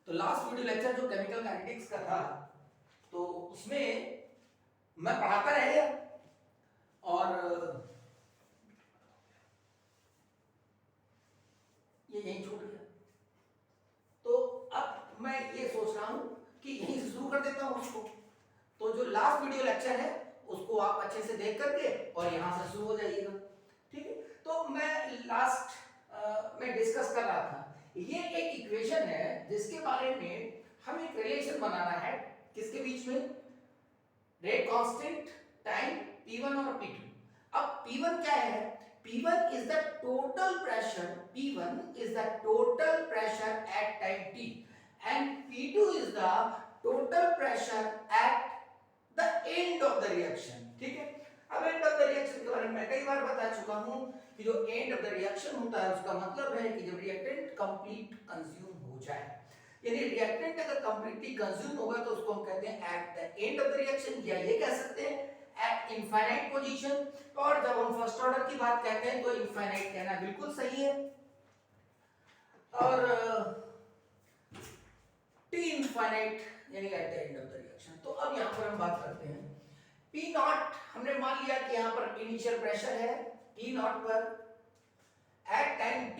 तो last video lecture जो chemical kinetics का था, तो उसमें मैं पढ़ाता रह गया और ये यहीं छूट गया। तो अब मैं ये सोच रहा हूं कि यहीं से शुरू कर देता हूं उसको। तो जो लास्ट वीडियो लेक्चर है उसको आप अच्छे से देख करके और यहां से शुरू हो जाइएगा, ठीक है। तो मैं लास्ट में डिस्कस कर रहा था, ये एक इक्वेशन है जिसके बारे में हम एक रिलेशन बनाना है, किसके बीच में, रेट कांस्टेंट, टाइम P1 और P2। अब P1 क्या है? P1 is the total pressure, P1 is the total pressure at time t and P2 is the total pressure at the end of the reaction, ठीक है। अब and of the reaction के बारे में मैं कई बार बता चुका हूं कि जो एंड ऑफ द रिएक्शन होता है उसका मतलब है कि जब रिएक्टेंट कंप्लीट कंज्यूम हो जाए, यानी रिएक्टेंट अगर कंप्लीटली कंज्यूम होगा तो उसको हम कहते हैं eight the end of the reaction, या ये कह सकते हैं एट इनफाइनाइट पोजीशन। और जब हम फर्स्ट ऑर्डर की बात कहते हैं तो इनफाइनाइट कहना बिल्कुल सही है। और टी इनफाइनाइट यानी eight the end of the reaction. तो अब यहां पर हम बात करते हैं P नॉट। हमने मान लिया कि यहां पर इनिशियल प्रेशर है T नॉट पर एट टाइम T।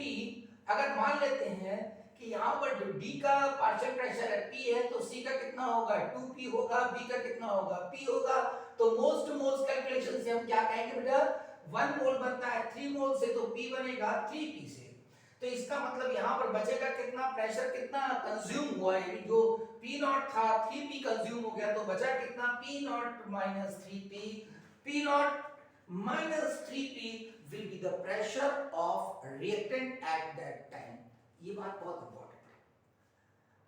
अगर मान लेते हैं कि यहां पर जो D का पार्शियल प्रेशर है P है, तो C का कितना होगा 2P होगा, B का कितना होगा P होगा। तो मोल्स टू मोल्स कैलकुलेशन से हम क्या कहेंगे बेटा, 1 मोल बनता है 3 मोल से, तो P बनेगा 3P से। तो इसका मतलब यहां पर बचेगा कितना, प्रेशर कितना कंज्यूम हुआ है, जो P नॉट था 3P कंज्यूम हो गया, तो बचा कितना P naught minus 3P। P not minus 3P will be the pressure of reactant at that time। ये बात बहुत इंपॉर्टेंट है।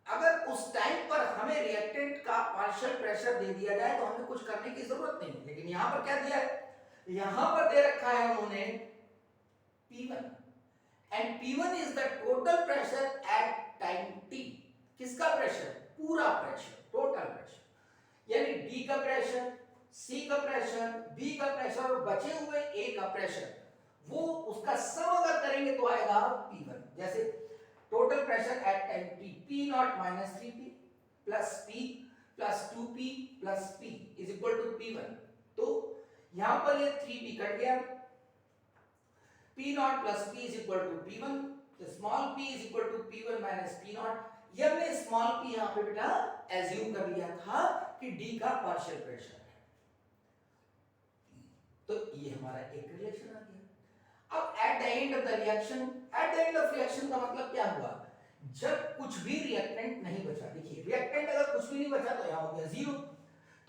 अगर उस टाइम पर हमें रिएक्टेंट का पार्शियल प्रेशर दे दिया जाए तो हमें कुछ करने की जरूरत नहीं, लेकिन यहां पर क्या दिया है, यहां पर दे रखा है उन्होंने P1 and P1 is the total pressure at time t। किसका प्रेशर, पूरा प्रेशर, टोटल प्रेशर, यानी D का प्रेशर, C का प्रेशर, B का प्रेशर और बचे हुए A का प्रेशर, वो उसका सम अगर करेंगे तो आएगा P1। जैसे total pressure at time T, P naught minus 3P plus P plus 2P plus P is equal to P1। तो यहां पर ये 3P कट गया, P naught plus P is equal to P1, तो small p is equal to P1 minus P naught. ये हमने small p यहां पे बेटा एज्यूम कर लिया था कि D का पार्शियल प्रेशर है, तो ये हमारा एक रिलेशन आ गया। अब eight the end of the reaction, eight the end of reaction का मतलब क्या हुआ, जब कुछ भी रिएक्टेंट नहीं बचा। देखिए रिएक्टेंट अगर कुछ भी नहीं बचा तो यहां हो गया जीरो।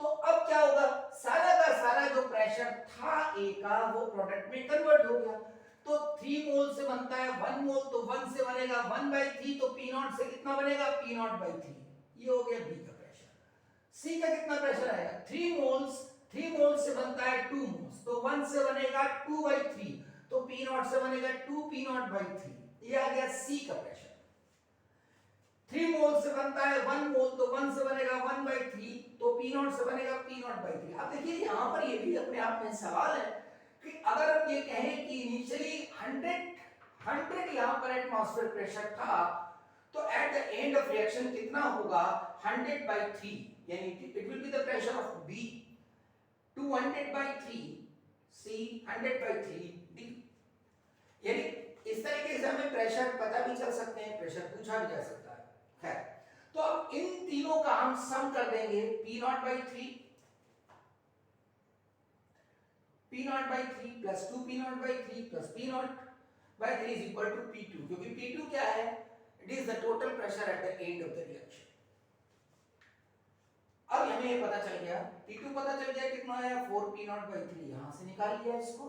तो अब क्या होगा, सारा का सारा जो प्रेशर था A का वो प्रोडक्ट में कन्वर्ट हो गया। तो 3 मोल से बनता है 1 मोल, तो 1 से बनेगा 1/3, तो P नॉट से कितना बनेगा P नॉट बाई 3। ये हो गया B का प्रेशर। C का कितना प्रेशर आएगा, 3 मोल्स, 3 मोल्स से बनता है 2 मोल्स, तो 1 से बनेगा 2/3, तो P नॉट से बनेगा 2P नॉट बाई 3। ये आ गया C का प्रेशर। 3 मोल से बनता है 1 मोल, तो 1 से बनेगा 1/3, तो P नॉट से बनेगा P नॉट बाई 3। अब देखिए यहां पर ये भी अपने आप में सवाल है कि अगर हम ये कहें कि इनिशियली 100 यहां पर एटमॉस्फेयर प्रेशर था, तो eight the end of reaction कितना होगा 100/3, यानी it will be the pressure of B 200/3, C 100/3, D। यानी इस तरीके से हमें प्रेशर पता भी चल सकते हैं, प्रेशर पूछा भी जा सकता है। खैर, तो अब इन तीनों का हम सम कर देंगे, P naught by 3 plus 2P naught by 3 plus P naught by 3 is equal to P2, क्योंकि P2 क्या है, it is the total pressure at the end of the reaction. अब हमें ये पता चल गया, P2 पता चल गया कितना आया 4P नॉट बाई 3, यहां से निकाल लिया इसको,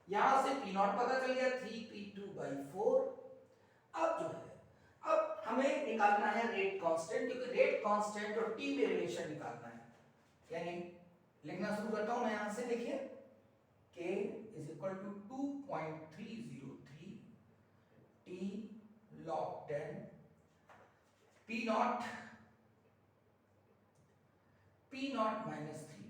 यहां से P नॉट पता चल गया 3P2/4। अब जो है, अब हमें निकालना है रेट कांस्टेंट, क्योंकि रेट कांस्टेंट और T में रिलेशन निकालना है। यानी लिखना शुरू करता हूं मैं यहां से, देखिए K is equal to 2.303 T log 10 P naught minus 3P।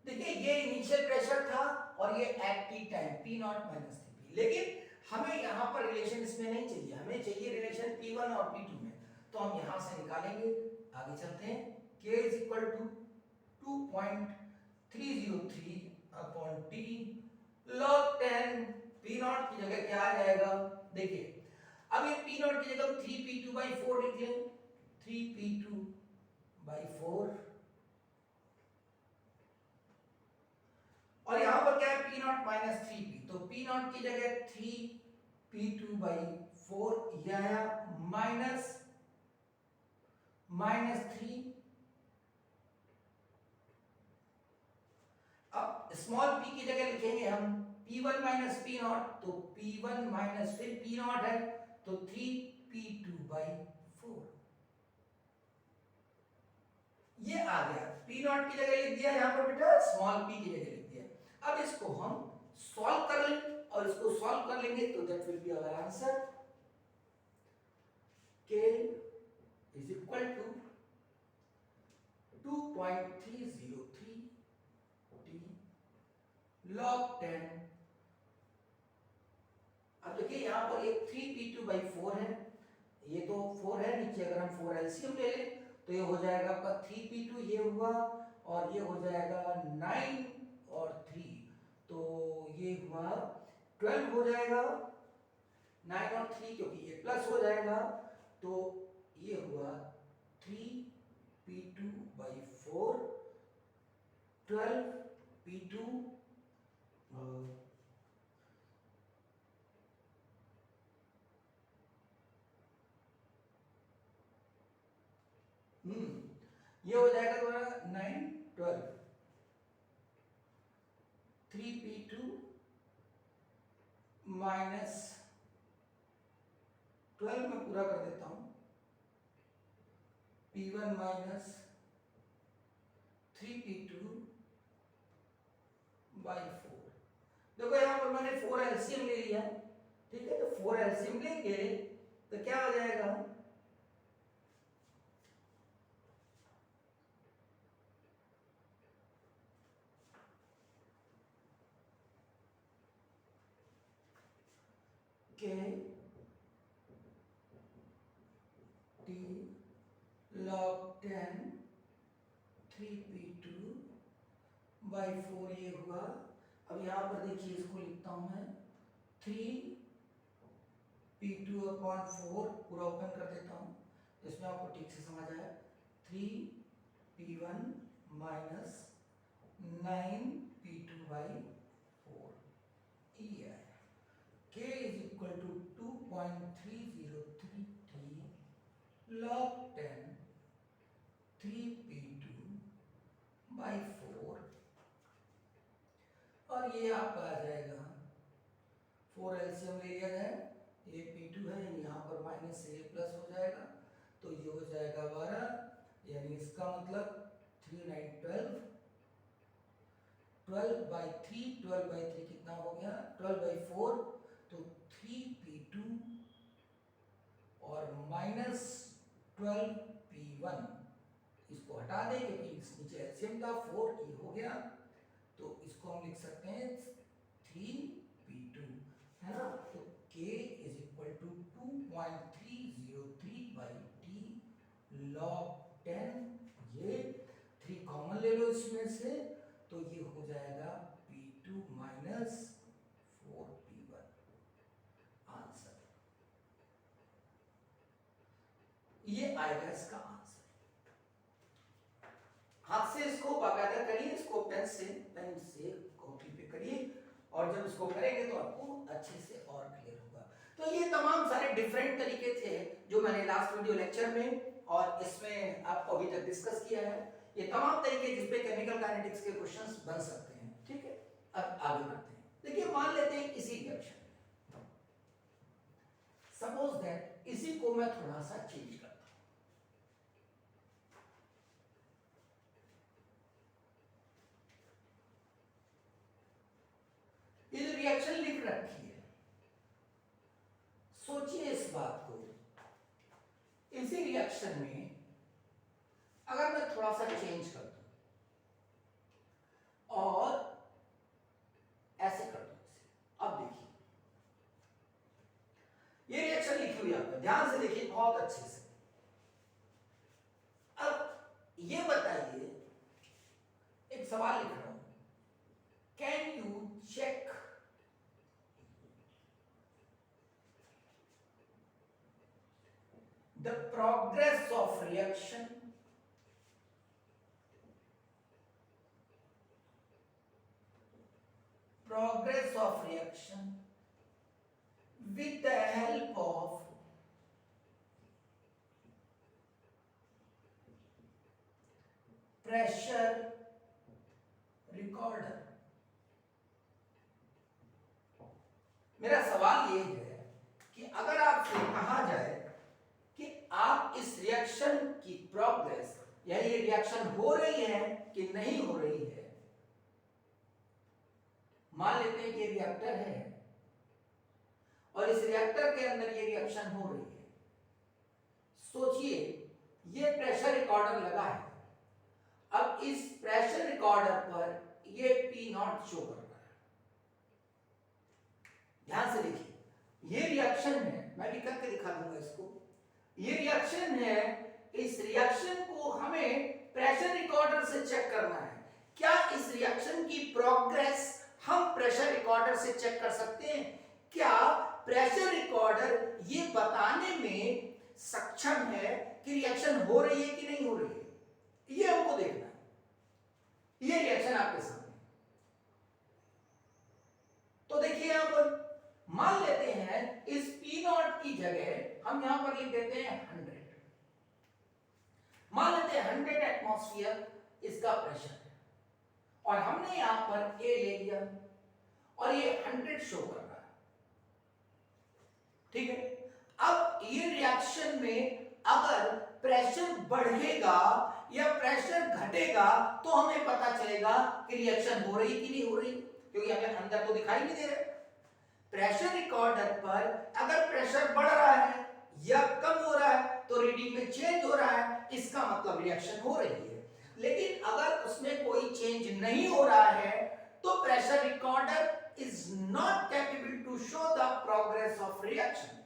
देखिए ये इनिशियल प्रेशर था और ये at T time P naught minus 3P, लेकिन हमें यहां पर रिलेशन इसमें नहीं चाहिए, हमें चाहिए रिलेशन P1 और P2 में। तो हम यहां से निकालेंगे। आगे चलते हैं। k is equal to 2.303 upon t log 10 p naught की जगह क्या आ जाएगा, देखिए अब ये p नॉट की जगह 3p2/4 लिख लें, 3p2/4 और यहां पर क्या है p नॉट माइनस 3p, तो p नॉट की जगह 3p2/4 यह आया माइनस 3। अब स्मॉल p की जगह लिखेंगे हम p1 माइनस p नॉट, तो p1 माइनस फिर p नॉट है तो 3p2/4 ये आ गया। p नॉट की जगह लिख दिया यहां पर बेटा, स्मॉल p की जगह लिख दिया। अब इसको हम सॉल्व कर लें और इसको सॉल्व कर लेंगे तो that will be our answer. k is equal to 2.303 t log 10। अब देखिए यहां पर एक 3p2/4 है, ये तो 4 है नीचे, अगर हम 4 एलसीएम ले लें तो ये हो जाएगा आपका 3p2 ये हुआ और ये हो जाएगा 9 और 3, तो ये हुआ 12 हो जाएगा, 9 और 3 क्योंकि ये प्लस हो जाएगा, तो ये हुआ 3p2/4 12p2 ये हो जाएगा तुम्हारा 9 12 3p2 माइनस 12 में पूरा कर देता हूं, p1 माइनस 3p2/4। देखो यहां पर मैंने 4 एलसीएम ले लिया, ठीक है, तो 4 एलसीएम लेंगे तो क्या हो जाएगा, k t log 10 3p2/4 ये हुआ। अब यहां पर देखिए इसको लिखता हूं मैं 3p2/4 पूरा ओपन कर देता हूं, इसमें आपको ठीक से समझ आया, 3p1 माइनस 9p2/4 ये है। k is equal to 2.303 t log 10 3p2/4 और ये आपका आ जाएगा 4 एलसीएम ले लिया जाए, ये p2 है यहाँ पर माइनस से प्लस हो जाएगा, तो ये हो जाएगा 12, यानी इसका मतलब 3 9 12/3 12/3 कितना हो गया 12/4, तो 3p2 और माइनस 12p1 इसको हटा दें क्योंकि नीचे एलसीएम था 4, ये हो गया, तो इसको हम लिख सकते हैं 3p2 है ना, तो k is equal to 2.303/t log 10, ये 3 कॉमन ले लो इसमें से, तो ये हो जाएगा p2 माइनस 4p1 आंसर, ये आएगा इसका आंसर। हाथ से इसको बाकायदा करिए, इसको पेन से कॉपी पे करिए, और जब इसको करेंगे तो आपको अच्छे से और क्लियर होगा। तो ये तमाम सारे डिफरेंट तरीके थे जो मैंने लास्ट वीडियो लेक्चर में और इसमें आपको अभी तक डिस्कस किया है, ये तमाम तरीके जिसपे केमिकल काइनेटिक्स के क्वेश्चंस बन सकते हैं, ठीक है। अब आगे बढ़ते हैं। देखिए मान लेते हैं इसी रिएक्शन में, सपोज दैट इसी को मैं थोड़ा सा चेंज करता हूं, ये रिएक्शन लिख रखी है, सोचिए इस बात को, इसी रिएक्शन में अगर मैं थोड़ा सा चेंज कर दूं और ऐसे कर दूं इसे, अब देखिए ये रिएक्शन लिखी हुई है, आपको ध्यान से देखिए बहुत अच्छे से, सवाल लिख रहा हूं, can you check the progress of reaction with the help of pressure recorder। मेरा सवाल ये है कि अगर आपसे कहा जाए कि आप इस रिएक्शन की प्रोग्रेस, या ये रिएक्शन हो रही है कि नहीं हो रही है, मान लेते हैं कि ये रिएक्टर है और इस रिएक्टर के अंदर ये रिएक्शन हो रही है। सोचिए ये प्रेशर रिकॉर्डर लगा है, अब इस प्रेशर रिकॉर्डर पर ये P नॉट शो कर रहा है। ध्यान से देखिए, ये रिएक्शन है, मैं भी करके दिखा दूंगा इसको। ये रिएक्शन है, इस रिएक्शन को हमें प्रेशर रिकॉर्डर से चेक करना है। क्या इस रिएक्शन की प्रोग्रेस हम प्रेशर रिकॉर्डर से चेक कर सकते हैं? क्या प्रेशर रिकॉर्डर ये बताने में सक्षम है कि रिएक्शन हो रही है कि नहीं हो रही है? ये हमको देखना है। ये रिएक्शन आपके सामने, तो देखिए यहां पर मान लेते हैं इस P नॉट की जगह हम यहां पर लिख देते हैं 100। मान लेते हैं 100 एटमॉस्फेयर इसका प्रेशर है और हमने यहां पर A ले लिया और ये 100 शो कर रहा है, ठीक है। अब ये रिएक्शन में अगर प्रेशर बढ़ेगा या प्रेशर घटेगा तो हमें पता चलेगा कि रिएक्शन हो रही कि नहीं हो रही, क्योंकि हमें अंदर तो दिखाई नहीं दे रहा। प्रेशर रिकॉर्डर पर अगर प्रेशर बढ़ रहा है या कम हो रहा है तो रीडिंग में चेंज हो रहा है, इसका मतलब रिएक्शन हो रही है। लेकिन अगर उसमें कोई चेंज नहीं हो रहा है तो pressure recorder is not capable to show the progress of reaction.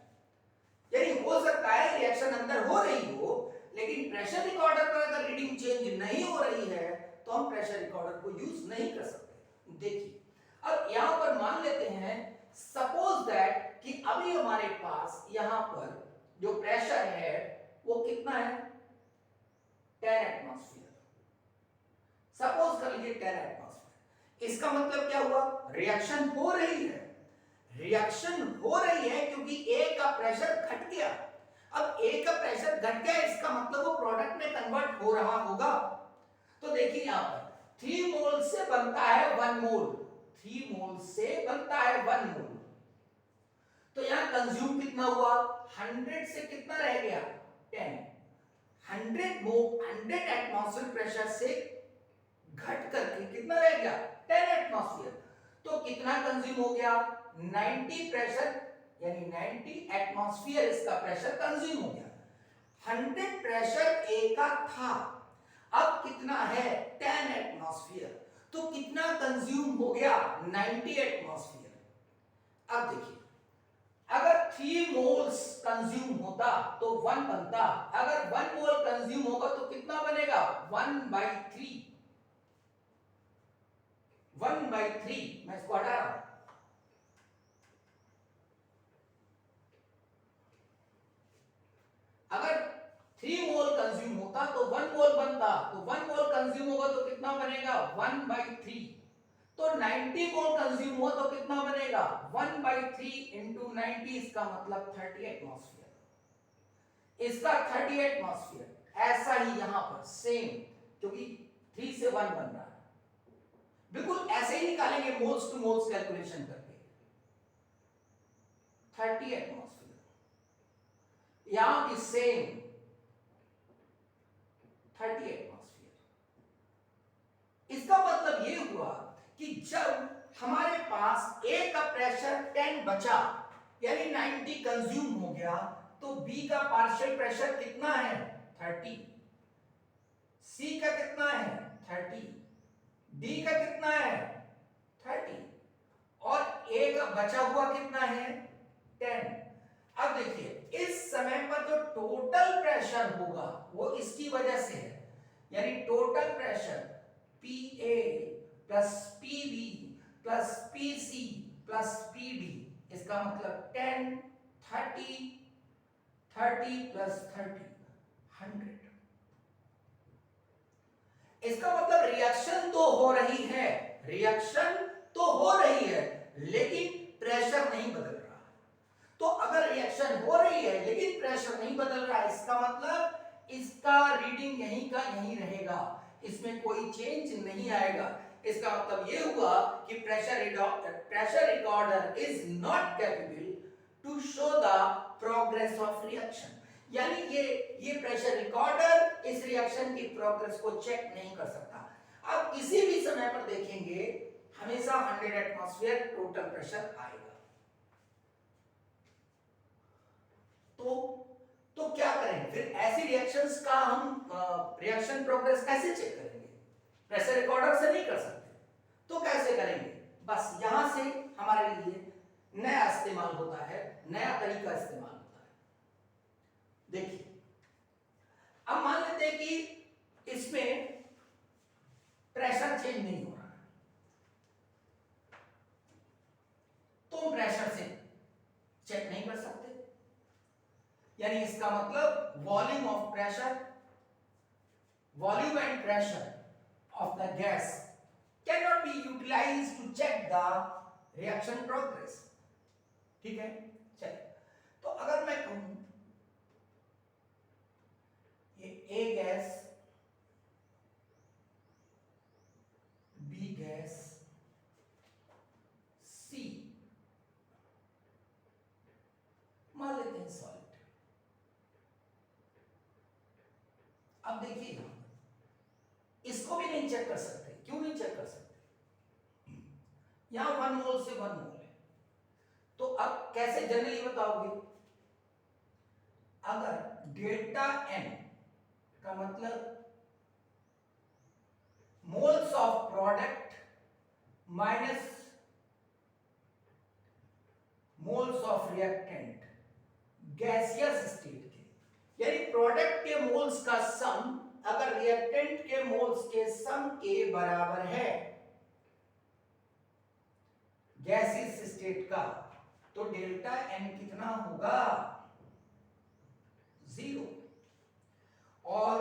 यानी हो सकता है रिएक्शन अंदर हो रही हो, लेकिन प्रेशर रिकॉर्डर पर अगर रीडिंग चेंज नहीं हो रही है तो हम प्रेशर रिकॉर्डर को यूज नहीं कर सकते। देखिए अब यहां पर मान लेते हैं, सपोज दैट कि अभी हमारे पास यहां पर जो प्रेशर है वो कितना है, 10 एटमॉस्फेयर। सपोज कर लीजिए 10 एटमॉस्फेयर। इसका मतलब क्या हुआ, रिएक्शन हो रही है। रिएक्शन हो रही है क्योंकि A का प्रेशर घट गया। अब A का प्रेशर घट गया, इसका मतलब वो प्रोडक्ट में कन्वर्ट हो रहा होगा। तो देखिए यहां पर 3 मोल से बनता है 1 मोल, 3 मोल से बनता है 1 मोल। तो यहां कंज्यूम कितना हुआ, 100 से कितना रह गया, 10। 100 एटमॉस्फेयर प्रेशर से घट करके कितना रह गया, 10 एटमॉस्फेयर। तो कितना कंज्यूम हो गया, 90 प्रेशर, यानी 90 एटमॉस्फेयर इसका प्रेशर कंज्यूम हो गया। 100 प्रेशर A का था, अब कितना है, 10 एटमॉस्फेयर। तो कितना कंज्यूम हो गया, 90 एटमॉस्फेयर। अब देखिए अगर 3 मोल्स कंज्यूम होता तो 1 बनता, अगर 1 मोल कंज्यूम होगा तो कितना बनेगा, 1/3। 1/3, मैं इसको हटा रहा हूं। अगर 3 मोल कंज्यूम होता तो 1 मोल बनता, तो 1 मोल कंज्यूम होगा तो कितना बनेगा, 1/3। तो 90 मोल कंज्यूम हुआ तो कितना बनेगा, 1/3 इंटू 90, इसका मतलब 30 एटमॉस्फेयर। इसका 30 एटमॉस्फेयर। ऐसा ही यहां पर सेम, क्योंकि 3 से 1 बन रहा है, बिल्कुल ऐसे ही निकालेंगे मोल्स टू मोल्स कैलकुलेशन करके। 30 एटमॉस्फेयर, यहां भी सेम 30 एटमॉस्फेयर। इसका मतलब ये हुआ कि जब हमारे पास A का प्रेशर 10 बचा, यानी 90 कंज्यूम हो गया, तो B का पार्शियल प्रेशर कितना है, 30। C का कितना है, 30। D का कितना है, 30। और A का बचा हुआ कितना है, 10। अब देखिए इस समय पर जो टोटल प्रेशर होगा वो इसकी वजह से है, यानी total pressure PA plus PB plus PC plus PD, इसका मतलब 10, 30, 30 प्लस 30, 100। इसका मतलब रिएक्शन तो हो रही है, रिएक्शन तो हो रही है, लेकिन प्रेशर नहीं बदल रहा। तो अगर रिएक्शन हो रही है लेकिन प्रेशर नहीं बदल रहा है, इसका मतलब इसका रीडिंग यहीं का यहीं रहेगा, इसमें कोई चेंज नहीं आएगा। इसका मतलब ये हुआ कि pressure recorder is not capable to show the progress of reaction. यानी ये प्रेशर रिकॉर्डर इस रिएक्शन की प्रोग्रेस को चेक नहीं कर सकता। आप किसी भी समय पर देखेंगे हमेशा 100 एटमॉस्फेयर टोटल प्रेशर आएगा। तो क्या करें फिर? ऐसी रिएक्शंस का हम रिएक्शन प्रोग्रेस कैसे चेक करेंगे? प्रेशर रिकॉर्डर से नहीं कर सकते, तो कैसे करेंगे? बस यहां से हमारे लिए नया इस्तेमाल होता है, नया तरीका इस्तेमाल होता है। देखिए, अब मान लेते हैं कि इसमें प्रेशर चेंज नहीं हो रहा है, तो प्रेशर से चेक नहीं कर सकते। यानी इसका मतलब volume of pressure, volume and pressure of the gas cannot be utilized to check the reaction progress। ठीक है, चलिए, तो अगर मैं कहूं ये A gas, B gas, C मान लेते हैं सॉलिड। अब देखिए इसको भी नहीं चेक कर सकते। क्यों नहीं चेक कर सकते? यहां 1 मोल से 1 मोल है, तो अब कैसे जनरली बताओगे? अगर डेल्टा n का मतलब moles of product minus moles of reactant gaseous state के, यानी प्रोडक्ट के मोल्स का सम अगर रिएक्टेंट के मोल्स के सम के बराबर है गैसियस स्टेट का, तो डेल्टा n कितना होगा? 0। और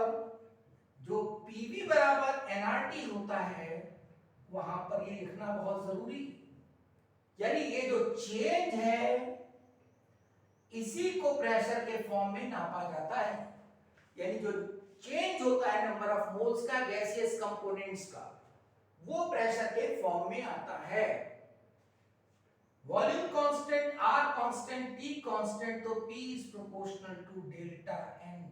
जो PV बराबर nRT होता है वहां पर ये लिखना बहुत जरूरी, यानी ये जो चेंज है इसी को प्रेशर के फॉर्म में नापा जाता है। यानी जो चेंज होता है नंबर ऑफ मोल्स का गैसियस कंपोनेंट्स का, वो प्रेशर के फॉर्म में आता है। Volume constant, R constant, T constant, तो P is proportional to delta Ng।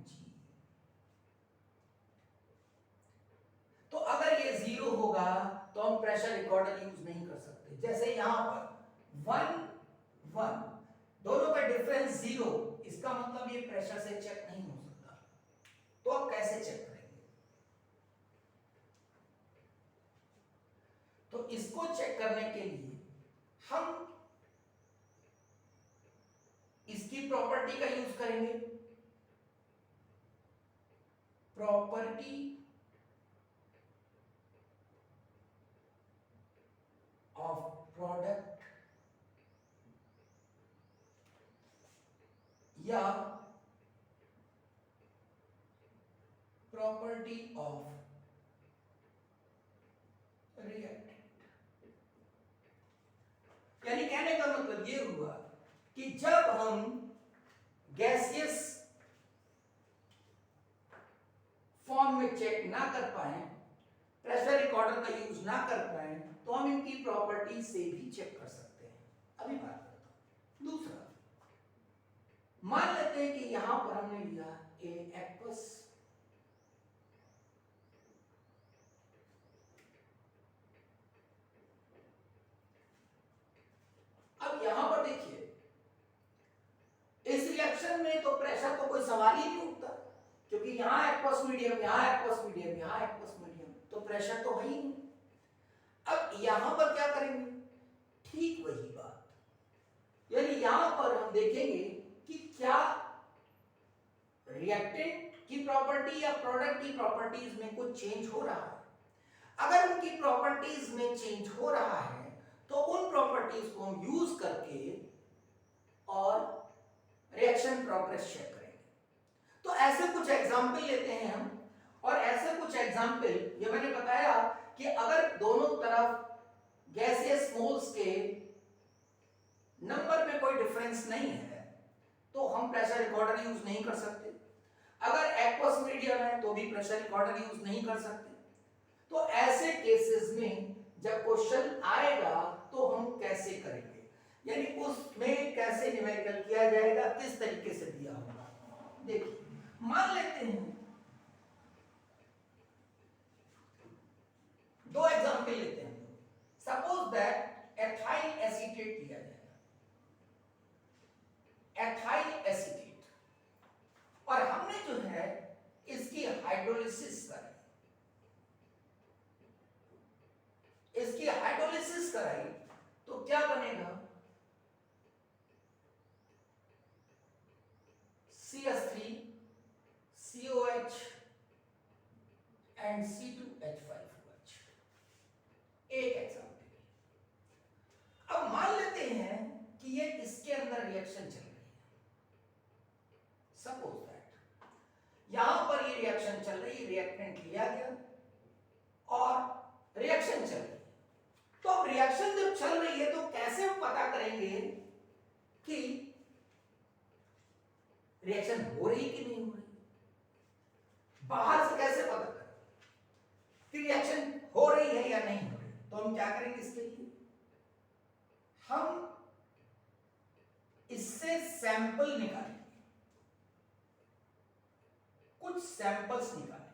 तो अगर ये 0 होगा तो हम प्रेशर रिकॉर्डर यूज नहीं कर सकते। जैसे यहां पर 1 1 दोनों का डिफरेंस 0, इसका मतलब ये प्रेशर से चेक नहीं हो सकता। तो आप कैसे चेक करेंगे? तो इसको चेक करने के लिए हम इसकी प्रॉपर्टी का यूज करेंगे। प्रॉपर्टी ऑफ प्रोडक्ट या प्रॉपर्टी ऑफ रिएक्टेंट। यानी कहने का मतलब ये हुआ कि जब हम गैसियस फॉर्म में चेक ना कर पाए, प्रेशर रिकॉर्डर का यूज ना कर पाए, तो हम इनकी प्रॉपर्टी से भी चेक कर सकते हैं। अभी बात करता हूं। दूसरा, मान लेते हैं कि यहां पर हमने लिया ए एक्वस, अब यहां पर देखिए इस रिएक्शन में तो प्रेशर तो कोई सवाल ही नहीं उठता, क्योंकि यहां एक्वस मीडियम, यहां एक्वस मीडियम, यहां एक्वस मीडियम, तो प्रेशर तो है ही नहीं। अब यहां पर क्या करेंगे? ठीक वही बात, यानी यहां पर हम देखेंगे कि क्या रिएक्टेंट की प्रॉपर्टी या प्रोडक्ट की प्रॉपर्टीज में कुछ चेंज हो रहा है। अगर उनकी प्रॉपर्टीज में चेंज हो रहा है तो उन प्रॉपर्टीज को हम यूज करके और रिएक्शन प्रोग्रेस चेक करेंगे। तो ऐसे कुछ एग्जाम्पल लेते हैं हम, और ऐसे कुछ एग्जाम्पल ये मैंने बताया कि अगर दोनों तरफ गैसियस मोल्स के नंबर में कोई डिफरेंस नहीं है तो हम प्रेशर रिकॉर्डर यूज नहीं कर सकते। अगर एक्वस मीडियम है तो भी प्रेशर रिकॉर्डर यूज नहीं कर सकते। तो ऐसे केसेस में जब क्वेश्चन आएगा तो हम कैसे करेंगे, यानी उसमें कैसे न्यूमेरिकल किया जाएगा, किस तरीके से दिया होगा। देखिए मान लेते हैं, दो एग्जांपल लेते हैं। सपोज दैट एथाइल एसीटेट लिया जाएगा, एथाइल एसीटेट, और हमने जो है इसकी हाइड्रोलिसिस कराई, इसकी हाइड्रोलिसिस कराई तो क्या बनेगा, CH3 COH and C2H5OH। एक एग्जाम्पल। अब मान लेते हैं कि ये इसके अंदर रिएक्शन चल रही है। सपोज दैट यहां पर ये रिएक्शन चल रही है, रिएक्टेंट लिया गया और रिएक्शन चल रही है। तो अब रिएक्शन जब चल रही है तो कैसे हम पता करेंगे कि रिएक्शन हो रही कि नहीं हो रही, बाहर से कैसे पता करें कि रिएक्शन हो रही है या नहीं हो रही। तो हम क्या करेंगे, इसके लिए हम इससे सैंपल निकालेंगे, कुछ सैंपल्स निकालेंगे।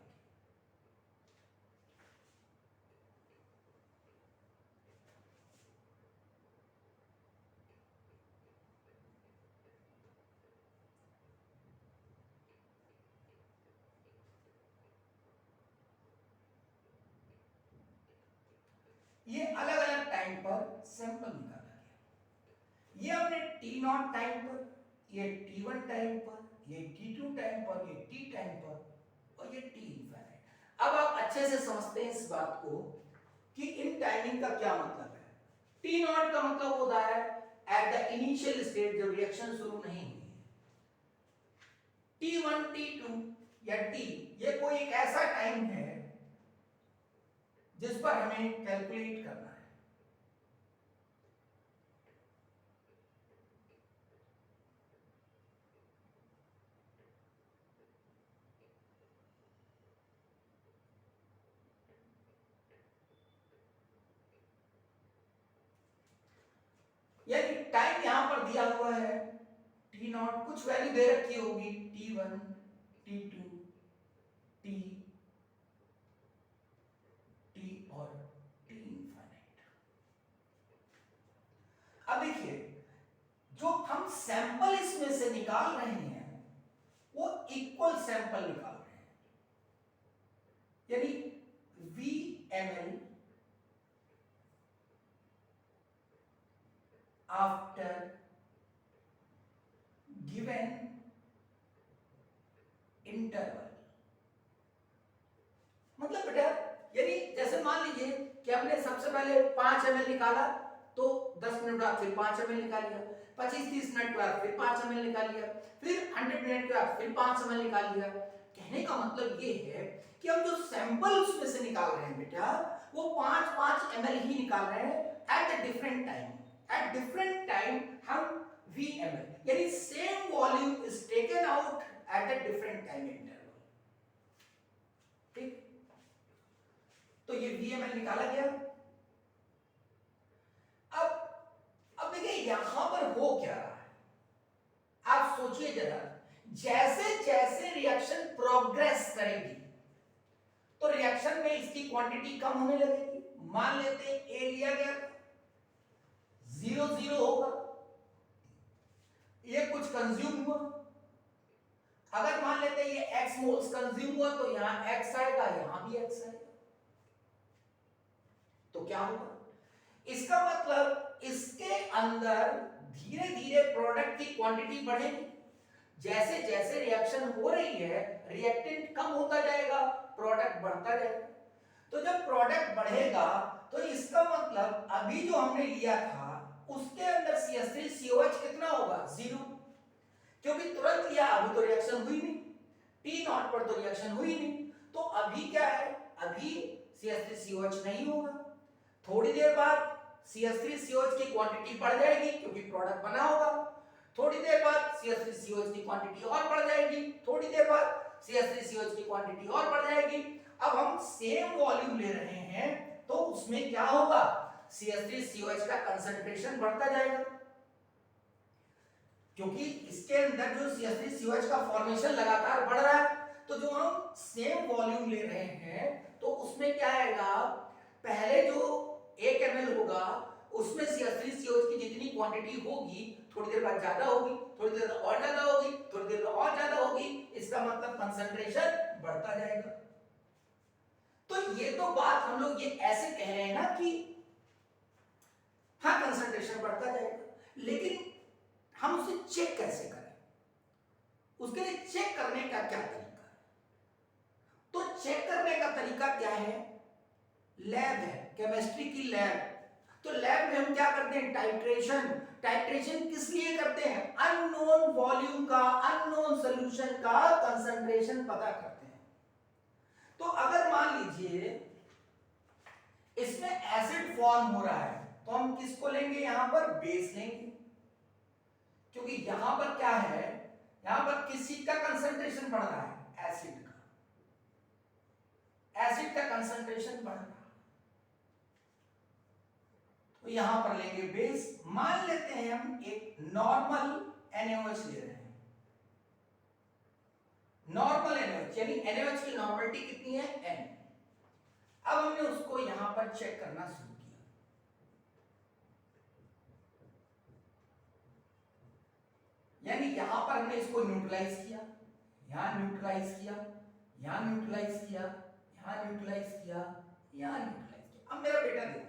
ये अलग अलग टाइम पर सैंपल निकाला गया। ये हमने T0 टाइम पर, ये T1 टाइम पर, ये T2 टाइम पर, ये T टाइम पर और ये T इनफिनिट। अब आप अच्छे से समझते हैं इस बात को कि इन टाइमिंग का क्या मतलब है। T0 का मतलब होता है एट द इनिशियल स्टेज, जब रिएक्शन शुरू नहीं हुई है। T1 T2 या T ये कोई एक ऐसा टाइम है जिस पर हमें कैलकुलेट करना है। यानी टाइम यहां पर दिया हुआ है T0, कुछ वैल्यू दे रखी होगी T1 T2 T और T इनफिनिट। अब देखिए जो हम सैंपल इसमें से निकाल रहे हैं वो इक्वल सैंपल निकाल रहे हैं, यानी VML आफ्टर गिवन इंटरवल। मतलब बेटा यानी जैसे मान लीजिए कि हमने सबसे पहले 5 ml निकाला तो 10 मिनट बाद फिर 5 ml निकाल लिया, 25-30 मिनट के बाद फिर 5 ml निकाल लिया, फिर 100 मिनट के बाद फिर 5 ml निकाल लिया। कहने का मतलब ये है कि हम जो सैंपल उसमें से निकाल रहे हैं बेटा वो 5-5 ml ही निकाल रहे हैं at a different time. At different time हम VML यानी same volume is taken out at a different time interval. ठीक, तो ये VML निकाला गया। अब देखिए यहां पर हो क्या रहा है, आप सोचिए जरा। जैसे जैसे रिएक्शन प्रोग्रेस करेगी तो रिएक्शन में इसकी क्वांटिटी कम होने लगेगी। मान लेते हैं A लिया गया 0 होगा, ये कुछ कंज्यूम हुआ। अगर मान लेते हैं ये X मोल्स कंज्यूम हुआ तो यहां X आएगा, यहां भी X आएगा। तो क्या होगा, इसका मतलब इसके अंदर धीरे धीरे प्रोडक्ट की क्वांटिटी बढ़ेगी। जैसे जैसे रिएक्शन हो रही है रिएक्टेंट कम होता जाएगा, प्रोडक्ट बढ़ता जाएगा। तो जब प्रोडक्ट बढ़ेगा तो इसका मतलब अभी जो हमने लिया था उसके अंदर CH3COH कितना होगा, 0, क्योंकि तुरंत लिया, अभी तो रिएक्शन हुई नहीं, T नॉट पर तो रिएक्शन हुई नहीं, तो अभी क्या है, अभी CH3COH नहीं होगा। थोड़ी देर बाद CH3COH की क्वांटिटी बढ़ जाएगी क्योंकि प्रोडक्ट बना होगा, थोड़ी देर बाद CH3COH की क्वांटिटी और बढ़ जाएगी, थोड़ी देर बाद CH3COH की क्वांटिटी और बढ़ जाएगी। अब हम सेम वॉल्यूम ले रहे हैं तो उसमें क्या होगा, CH3COH का कंसंट्रेशन बढ़ता जाएगा, क्योंकि इसके अंदर जो CH3COH का फॉर्मेशन लगातार बढ़ रहा है, तो जो हम सेम वॉल्यूम ले रहे हैं तो उसमें क्या आएगा, पहले जो 1 ml होगा उसमें CH3COH की जितनी क्वांटिटी होगी थोड़ी देर बाद ज्यादा होगी, थोड़ी देर और ज्यादा होगी, थोड़ी देर और ज्यादा होगी, इसका मतलब कंसंट्रेशन बढ़ता जाएगा। तो ये तो बात हम लोग ये ऐसे कह रहे हैं ना कि हाँ कंसंट्रेशन बढ़ता जाएगा, लेकिन हम उसे चेक कैसे करें, उसके लिए चेक करने का क्या तरीका है? तो चेक करने का तरीका क्या है, लैब है, केमिस्ट्री की लैब। तो लैब में हम क्या करते हैं, टाइट्रेशन। टाइट्रेशन किस लिए करते हैं, अननोन वॉल्यूम का, अननोन सॉल्यूशन का कंसंट्रेशन पता करते हैं। तो अगर मान लीजिए इसमें एसिड फॉर्म हो रहा है तो हम किसको लेंगे, यहां पर बेस लेंगे, क्योंकि यहां पर क्या है, यहां पर किस चीज का कंसंट्रेशन बढ़ रहा है, एसिड का, एसिड का कंसंट्रेशन बढ़ रहा है, तो यहां पर लेंगे बेस। मान लेते हैं हम एक नॉर्मल NaOH ले रहे हैं, नॉर्मल NaOH, यानी NaOH की नॉर्मलिटी कितनी है, N। अब हमने उसको यहां पर चेक करना शुरू किया, यानी यहां पर हमने इसको न्यूट्रलाइज किया, यहां न्यूट्रलाइज किया, यहां न्यूट्रलाइज किया, यहां न्यूट्रलाइज किया, यहां न्यूट्रलाइज किया। अब मेरा बेटा देखो,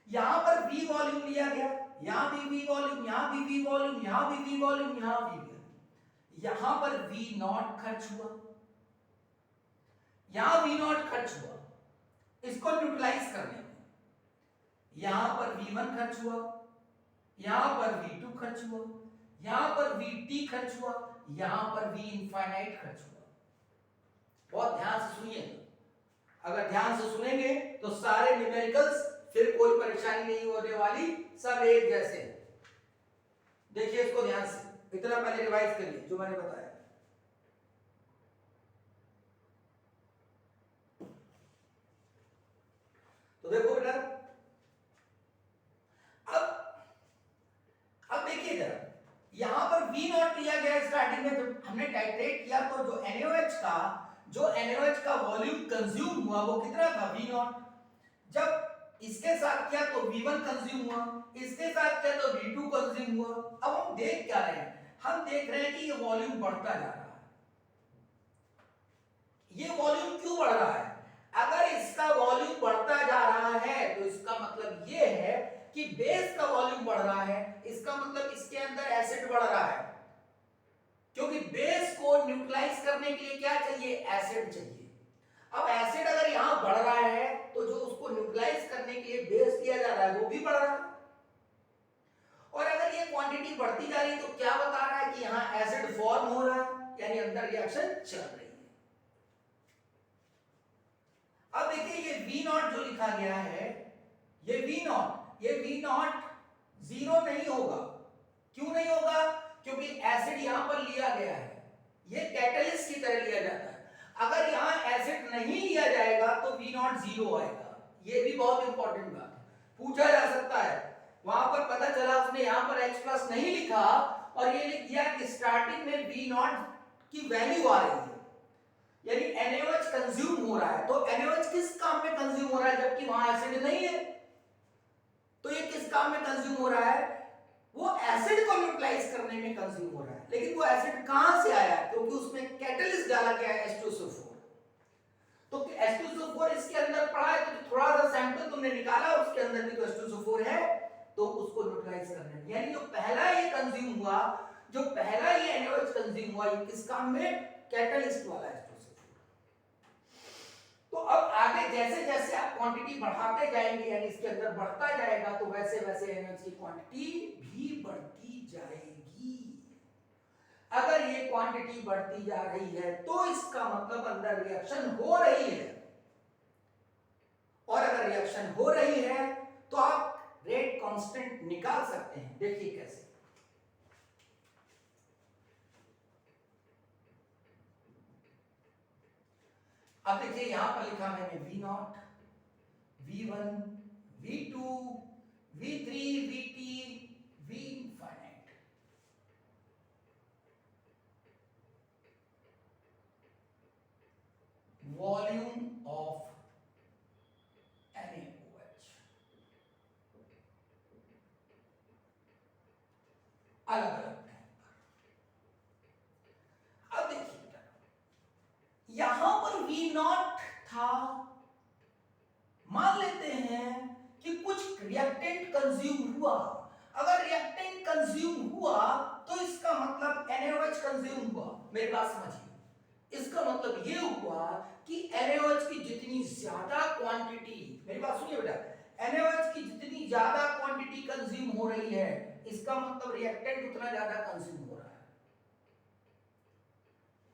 यहां पर V वॉल्यूम लिया गया, यहां भी V वॉल्यूम, यहां भी V वॉल्यूम, यहां भी V वॉल्यूम, यहां भी V, यहां पर V नॉट खर्च हुआ, यहां V नॉट खर्च हुआ इसको न्यूट्रलाइज करने में, यहां पर V1 खर्च हुआ, यहां पर V2 खर्च हुआ, यहां पर VT खर्च हुआ, यहां पर V इनफाइनाइट खर्च हुआ। बहुत ध्यान से सुनिए, अगर ध्यान से सुनेंगे तो सारे न्यूमेरिकल्स फिर कोई परेशानी नहीं होने वाली, सब एक जैसे। देखिए इसको ध्यान से, इतना पहले रिवाइज करिए जो मैंने बताया। तो देखो बेटा, अब देखिए जरा, यहां पर V नॉट लिया गया स्टार्टिंग में, जब हमने टाइट्रेट किया तो जो NaOH का वॉल्यूम कंज्यूम हुआ वो कितना था, V नॉट। जब इसके साथ किया तो V1 कंज्यूम हुआ, इसके साथ किया तो V2 कंज्यूम हुआ। अब हम देख क्या रहे हैं, हम देख रहे हैं कि ये वॉल्यूम बढ़ता जा रहा है। ये वॉल्यूम क्यों बढ़ रहा है, अगर इसका वॉल्यूम बढ़ता जा रहा है तो इसका मतलब ये है कि बेस का वॉल्यूम बढ़ रहा है, इसका मतलब इसके अंदर एसिड बढ़ रहा है, क्योंकि बेस को न्यूट्रलाइज करने के लिए क्या चाहिए, एसिड चाहिए। अब एसिड अगर यहां बढ़ रहा है तो जो उसको न्यूट्रलाइज करने के लिए बेस दिया जा रहा है वो भी बढ़ रहा है, और अगर ये क्वांटिटी बढ़ती जा रही है तो क्या बता रहा है कि यहां एसिड फॉर्म हो रहा है, यानी अंदर रिएक्शन चल रही है। अब देखिए ये V नॉट जो लिखा गया है, ये V नॉट 0 नहीं होगा। क्यों नहीं होगा, क्योंकि एसिड यहां पर लिया गया है, ये कैटलिस्ट की तरह लिया जाता है। अगर यहां एसिड नहीं लिया जाएगा तो V नॉट 0 आएगा। ये भी बहुत इंपॉर्टेंट बात है, पूछा जा सकता है। वहां पर पता चला उसने यहां पर H प्लस नहीं लिखा और ये लिख दिया कि स्टार्टिंग में V नॉट की वैल्यू आ रही है, यानी NaOH कंज्यूम हो रहा है। तो NaOH किस काम में कंज्यूम हो रहा है जबकि वहां एसिड नहीं है, तो ये किस काम में कंज्यूम हो रहा है, वो एसिड को न्यूट्रलाइज करने में कंज्यूम हो रहा है। लेकिन वो एसिड कहां से आया, क्योंकि उसमें कैटलिस्ट डाला गया है H2SO4। तो H2SO4 इसके अंदर पड़ा है, तो थोड़ा सा सैंपल तुमने निकाला, उसके अंदर भी तो H2SO4 है, तो उसको न्यूट्रलाइज करने में, यानी जो पहला ये कंज्यूम हुआ, जो पहला ये NaOH कंज्यूम हुआ, ये किस काम में, कैटलिस्ट वाला H2SO4। तो अब आगे जैसे जैसे क्वांटिटी बढ़ाते जाएंगे यानी इसके अंदर बढ़ता जाएगा तो वैसे वैसे NaOH की क्वांटिटी भी बढ़ती जाएगी। अगर ये क्वांटिटी बढ़ती जा रही है तो इसका मतलब अंदर रिएक्शन हो रही है, और अगर रिएक्शन हो रही है तो आप रेट कांस्टेंट निकाल सकते हैं। देखिए कैसे, अब देखिए यहां पर लिखा मैंने V0, V1, V2, V3, VT, V infinite। Volume of NaOH अलग अलग टाइम पर। अब देखिए बेटा, यहां पर V0 था, मान लेते हैं कि कुछ रिएक्टेंट कंज्यूम हुआ। अगर रिएक्टेंट कंज्यूम हुआ तो इसका मतलब NaOH कंज्यूम हुआ। मेरी बात समझिए, इसका मतलब ये हुआ कि NaOH की जितनी ज्यादा क्वांटिटी, मेरी बात सुनिए बेटा, NaOH की जितनी ज्यादा क्वांटिटी कंज्यूम हो रही है इसका मतलब रिएक्टेंट उतना ज्यादा कंज्यूम हो रहा है।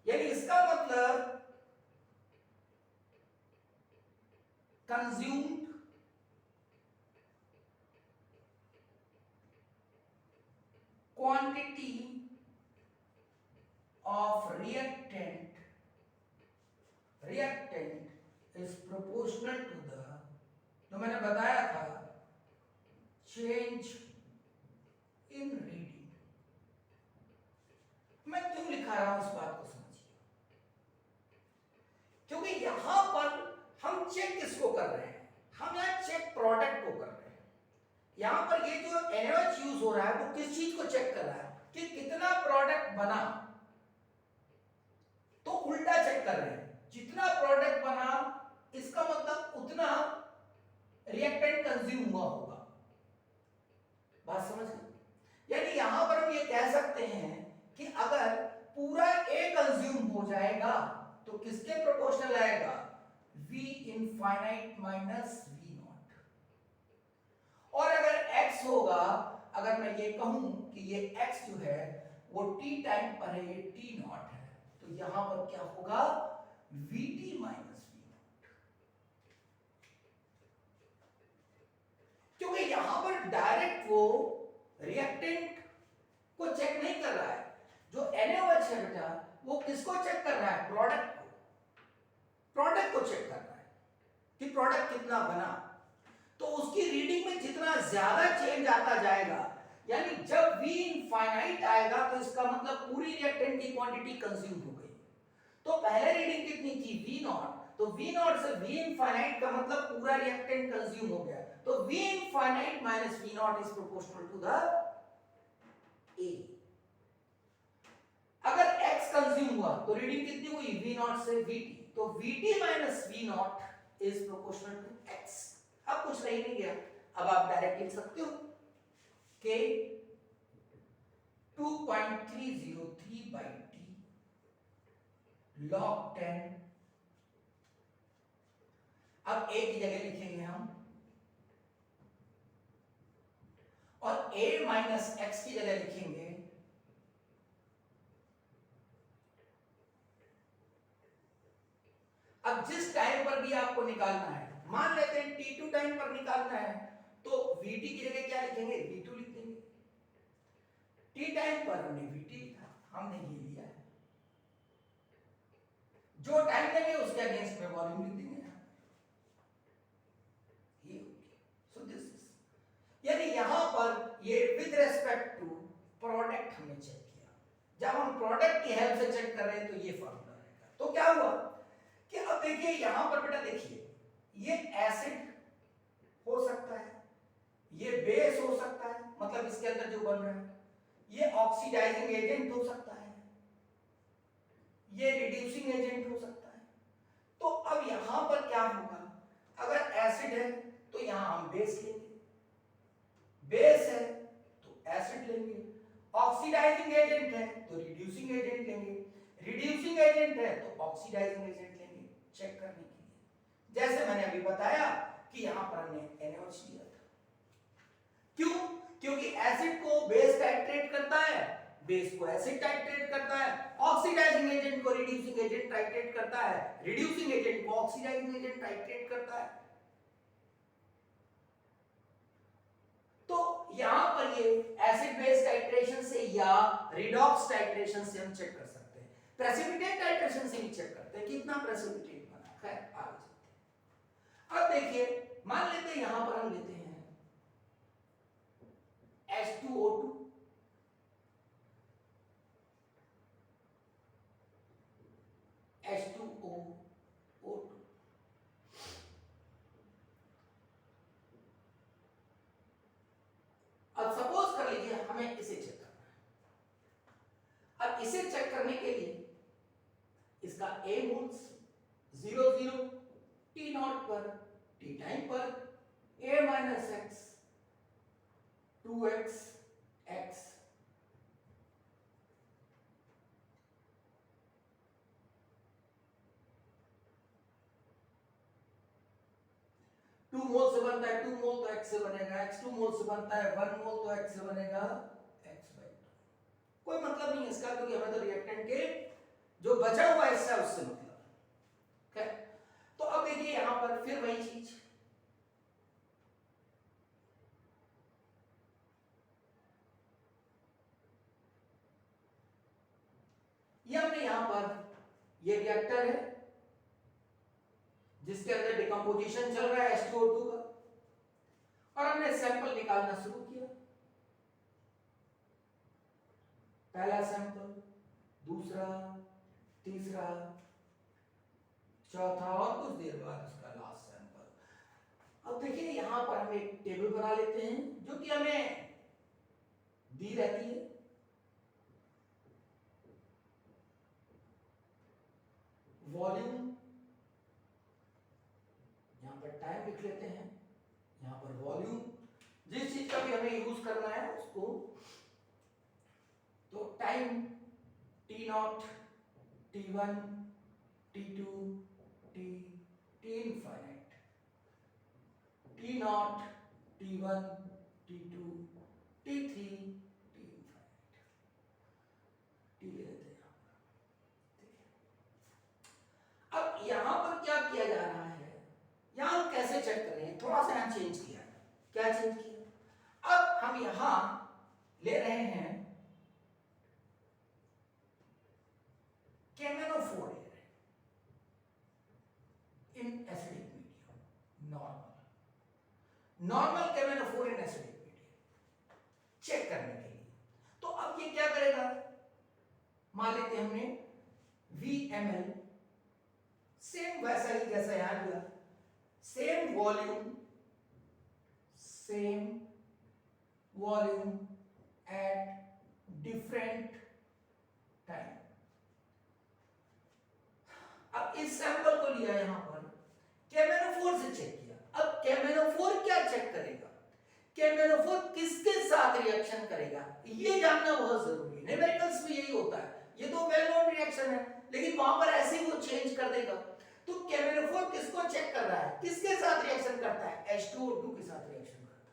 यानी इसका मतलब consumed quantity of reactant is proportional to the, जो मैंने बताया था, change in reading। मैं क्यों लिखा रहा हूं इस बात को समझिए, क्योंकि यहां पर हम चेक किसको कर रहे हैं, हम यहां चेक प्रोडक्ट को कर रहे हैं। यहां पर ये जो NaOH यूज हो रहा है वो किस चीज को चेक कर रहा है कि कितना प्रोडक्ट बना, तो उल्टा चेक कर रहे हैं, जितना प्रोडक्ट बना इसका मतलब उतना रिएक्टेंट कंज्यूम हुआ होगा। बात समझ गए? यानी यहां पर हम ये कह सकते हैं कि अगर पूरा A कंज्यूम हो जाएगा तो किसके प्रोपोर्शनल आएगा, V इनफाइनाइट माइनस V0। और अगर X होगा, अगर मैं ये कहूं कि ये X जो है वो T टाइम पर है, ये T0 है, तो यहां पर क्या होगा, VT माइनस V0। क्योंकि यहां पर डायरेक्ट वो रिएक्टेंट को चेक नहीं कर रहा है, जो NaOH है बेटा वो किसको चेक कर रहा है, प्रोडक्ट को, प्रोडक्ट को चेक कर रहा है कि प्रोडक्ट कितना बना। तो उसकी रीडिंग में जितना ज्यादा चेंज आता जाएगा, यानी जब V इनफाइनाइट आएगा तो इसका मतलब पूरी रिएक्टेंट की क्वांटिटी कंज्यूम हो गई। तो पहले रीडिंग कितनी थी, V0, तो V0 से V इनफाइनाइट का मतलब पूरा रिएक्टेंट कंज्यूम हो गया, तो V infinite minus V0 is proportional to the A। अगर X कंज्यूम हुआ तो रीडिंग कितनी हुई, V0 से VT, तो VT minus V0 is proportional to X। अब कुछ रह नहीं गया, अब आप डायरेक्ट लिख सकते हो K 2.303 by T log 10। अब A की जगह लिखेंगे हम, और A माइनस X की जगह लिखेंगे अब जिस टाइम पर भी आपको निकालना है, मान लेते हैं T2 टाइम पर निकालना है तो VT की जगह क्या लिखेंगे, V2 लिख देंगे। T टाइम पर हमने VT लिखा, हमने ये लिया है, जो टाइम लेंगे उसके अगेंस्ट में वॉल्यूम लिख देंगे। ये सो दिस इज, यानी यहां पर ये विद रेस्पेक्ट टू प्रोडक्ट हमने चेक किया। जब हम प्रोडक्ट की हेल्प से चेक कर रहे हैं तो ये फॉर्मूला रहेगा। तो क्या हुआ कि अब देखिए यहां पर बेटा, देखिए ये एसिड हो सकता है, ये बेस हो सकता है, मतलब इसके अंदर जो बन रहा है, ये ऑक्सीडाइजिंग एजेंट हो सकता है, ये रिड्यूसिंग एजेंट हो सकता है। तो अब यहां पर क्या होगा, अगर एसिड है तो यहां हम बेस लेंगे, बेस है तो एसिड लेंगे, ऑक्सीडाइजिंग एजेंट है तो रिड्यूसिंग एजेंट लेंगे, रिड्यूसिंग एजेंट है तो ऑक्सीडाइजिंग एजेंट लेंगे, चेक करने के लिए। जैसे मैंने अभी बताया कि यहां पर हमने NaOH लिया था। क्यों? क्योंकि एसिड को बेस टाइट्रेट करता है, बेस को एसिड टाइट्रेट करता है, ऑक्सीडाइजिंग एजेंट को रिड्यूसिंग एजेंट टाइट्रेट करता है, रिड्यूसिंग एजेंट को ऑक्सीडाइजिंग एजेंट टाइट्रेट करता है। तो यहां पर ये एसिड बेस टाइट्रेशन से या रिडॉक्स टाइट्रेशन से हम चेक कर सकते हैं, प्रेसिपिटेट टाइट्रेशन से भी चेक करते हैं कितना प्रेसिपिटेट बना। खैर आगे चलते हैं। अब देखिए मान लेते हैं यहां पर हम लेते हैं H2O2, H2O2। अब सपोज कर लीजिए हमें इसे चेक करना है। अब इसे चेक करने के लिए इसका A मोल्स 0 0 T नॉट पर T टाइम पर A minus x 2x x 2 मोल से बनता है 2 मोल तो x से बनेगा, x 2 मोल से बनता है 1 मोल तो x से बनेगा x/2। कोई मतलब नहीं है इसका, क्योंकि हमें तो रिएक्टेंट के जो बचा हुआ हिस्सा उससे मतलब है। तो अब देखिए यहां पर फिर वही चीज, ये हमने यहां पर ये रिएक्टर है जिसके अंदर डिकम्पोजिशन चल रहा है H2O2 का, और हमने सैंपल निकालना शुरू किया। पहला सैंपल, दूसरा, तीसरा, चौथा और कुछ देर बाद उसका लास्ट सैंपल। अब देखिए यहां पर हम एक टेबल बना लेते हैं जो कि हमें दी रहती है। वॉल्यूम, यहां पर टाइम लिख लेते हैं, यहां पर वॉल्यूम, जिस चीज का भी हमें यूज करना है उसको, तो time T0, T1, T2, T infinite, T0, T1, T2, T3, T infinite, T ले लेते हैं यहां पर। अब यहां पर क्या किया जा रहा है, यहां हम कैसे चेक कर रहे हैं, थोड़ा सा यहां चेंज किया है। क्या चेंज किया? अब हम यहां ले रहे हैं KMnO4 in acidic medium, normal KMnO4 in acidic medium check करने के लिए। तो अब ये क्या करेगा, मान लेते हैं हमने VML, सेम वैसा ही जैसा यहां लिया, same volume at different time. अब इस सैंपल को लिया यहां पर, KMnO4 से चेक किया। अब KMnO4 क्या चेक करेगा, KMnO4 किसके साथ रिएक्शन करेगा, ये जानना बहुत जरूरी है। न्यूमेरिकल्स में यही होता है, ये तो वेल नोन रिएक्शन है, लेकिन वहां पर ऐसे ही वो चेंज कर देगा। तो KMnO4 किसको चेक कर रहा है, किसके साथ रिएक्शन करता है, H2O2 के साथ रिएक्शन करता है,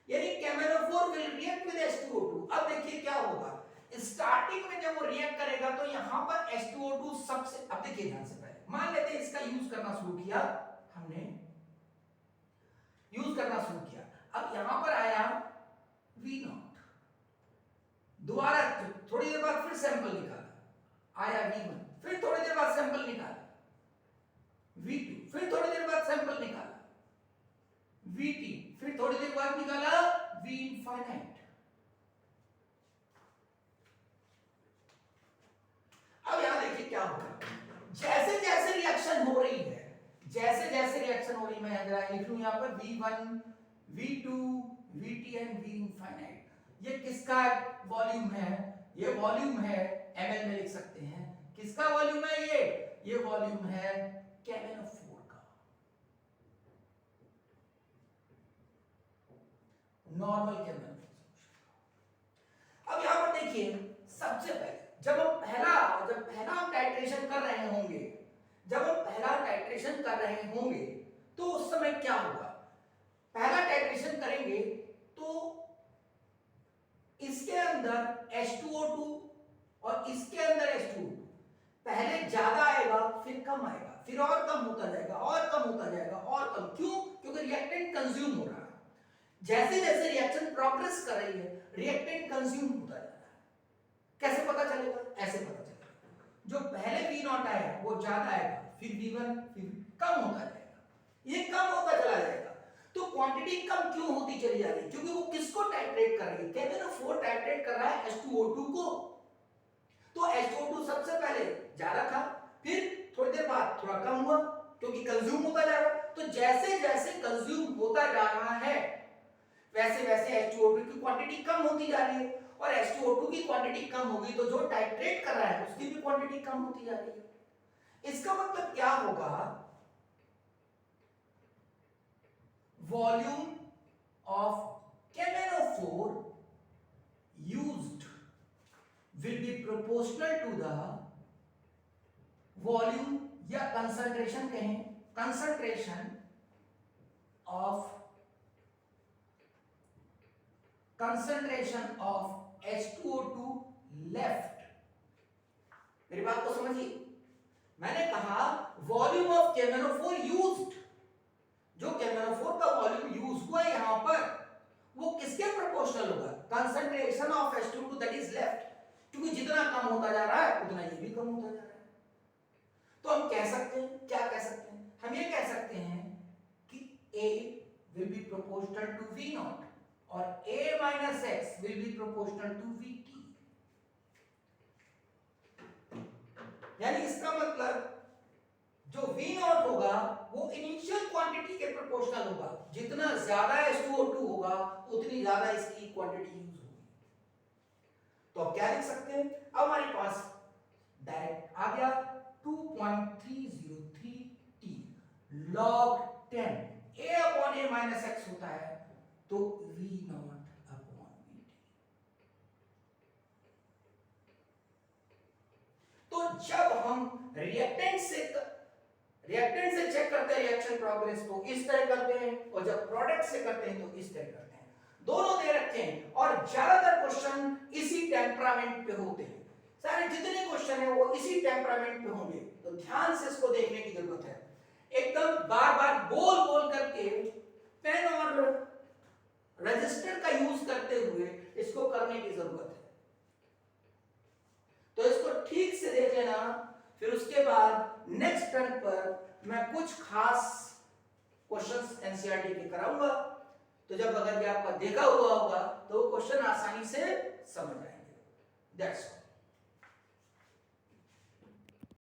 यानी KMnO4 will react with H2O2। अब देखिए क्या होगा, स्टार्टिंग में जब वो रिएक्ट करेगा तो यहां पर H2O2 सबसे, अब देखिए ध्यान से, पहले मान लेते हैं इसका यूज करना शुरू किया, हमने यूज करना शुरू किया। अब यहां पर आया V0, दोबारा थोड़ी देर बाद फिर सैंपल निकाला, आया V1, फिर थोड़ी देर बाद सैंपल निकाला V2, फिर थोड़ी देर बाद सैंपल निकाला VT, फिर थोड़ी देर बाद निकाला V इनफाइनाइट। अब यहां देखिए क्या होगा, जैसे जैसे रिएक्शन हो रही है, जैसे जैसे रिएक्शन हो रही है, मैं जरा लिख लूं यहां पर V1, V2, VT and V infinite. ये किसका वॉल्यूम है, ये वॉल्यूम है, ml में लिख सकते हैं। किसका वॉल्यूम है ये वॉल्यूम है KMnO4 का, नॉर्मल KMnO4 सॉल्यूशन। अब यहां पर देखिए, सबसे पहले जब पहला हम टाइट्रेशन कर रहे होंगे, जब हम पहला टाइट्रेशन कर रहे होंगे तो उस समय क्या होगा, पहला टाइट्रेशन करेंगे तो इसके अंदर H2O2 और इसके अंदर H2O2 पहले ज्यादा आएगा फिर कम आएगा, फिर और कम होता जाएगा और कम होता जाएगा और कम, क्यों? क्योंकि रिएक्टेंट कंज्यूम हो रहा है। जैसे जैसे रिएक्शन प्रोग्रेस कर रही है रिएक्टेंट कंज्यूम होता जा रहा है। कैसे पता चलेगा? ऐसे पता चलेगा, जो पहले V0 आया वो ज्यादा आएगा, फिर V1 फिर कम होता जाएगा, ये कम होता चला जाएगा। तो क्वांटिटी कम क्यों होती चली जा रही है? क्योंकि वो किसको टाइट्रेट कर रही है? KMnO4 टाइट्रेट कर रहा है H2O2 को। तो H2O2 सबसे पहले ज्यादा था, फिर थोड़ी देर बाद थोड़ा कम हुआ क्योंकि कंज्यूम होता जा रहा है। तो जैसे जैसे कंज्यूम होता जा रहा है वैसे वैसे H2O2 की क्वांटिटी कम होती जा रही है, और H2O2 की क्वांटिटी कम होगी तो जो टाइट्रेट कर रहा है उसकी भी क्वांटिटी कम होती जा रही है। इसका मतलब क्या होगा, volume of KMnO4 used will be proportional to the volume या concentration कहें, concentration of H2O2 left। मेरी बात को समझिए, मैंने कहा वॉल्यूम ऑफ KMnO4 यूज्ड, जो KMnO4 का वॉल्यूम यूज हुआ यहां पर वो किसके प्रोपोर्शनल होगा? Concentration of H2O2 that is left, क्योंकि जितना कम होता जा रहा है उतना ये भी कम होता जा रहा है। तो हम कह सकते हैं, क्या कह सकते हैं? हम ये कह सकते हैं कि A will be proportional to V0 और A minus X will be proportional to VT। यानी इसका मतलब जो V0 होगा वो इनिशियल क्वांटिटी के प्रोपोर्शनल होगा, जितना ज्यादा H2O2 होगा उतनी ज्यादा इसकी क्वांटिटी यूज होगी। तो अब क्या लिख सकते हैं? अब हमारे पास डायरेक्ट आ गया 2.303 T log 10 A upon A minus X होता है तो V0 upon VT। तो जब हम रिएक्टेंट से चेक करते हैं रिएक्शन प्रोग्रेस तो इस तरह करते हैं, और जब प्रोडक्ट से करते हैं तो इस तरह करते हैं। दोनों दे रखे हैं और ज्यादातर क्वेश्चन इसी टेम्परामेंट पे होते हैं। सारे जितने क्वेश्चन है वो इसी टेम्परामेंट पे होंगे, तो ध्यान से इसको देखने की जरूरत है। एकदम बार बार बोल बोल करके पेन और रजिस्टर का यूज करते हुए इसको करने की जरूरत है। तो इसको ठीक से देख लेना, फिर उसके बाद नेक्स्ट टर्न पर मैं कुछ खास क्वेश्चंस एनसीईआरटी के कराऊंगा। तो जब अगर ये आपका देखा हुआ होगा तो क्वेश्चन आसानी से समझ आएंगे। That's all.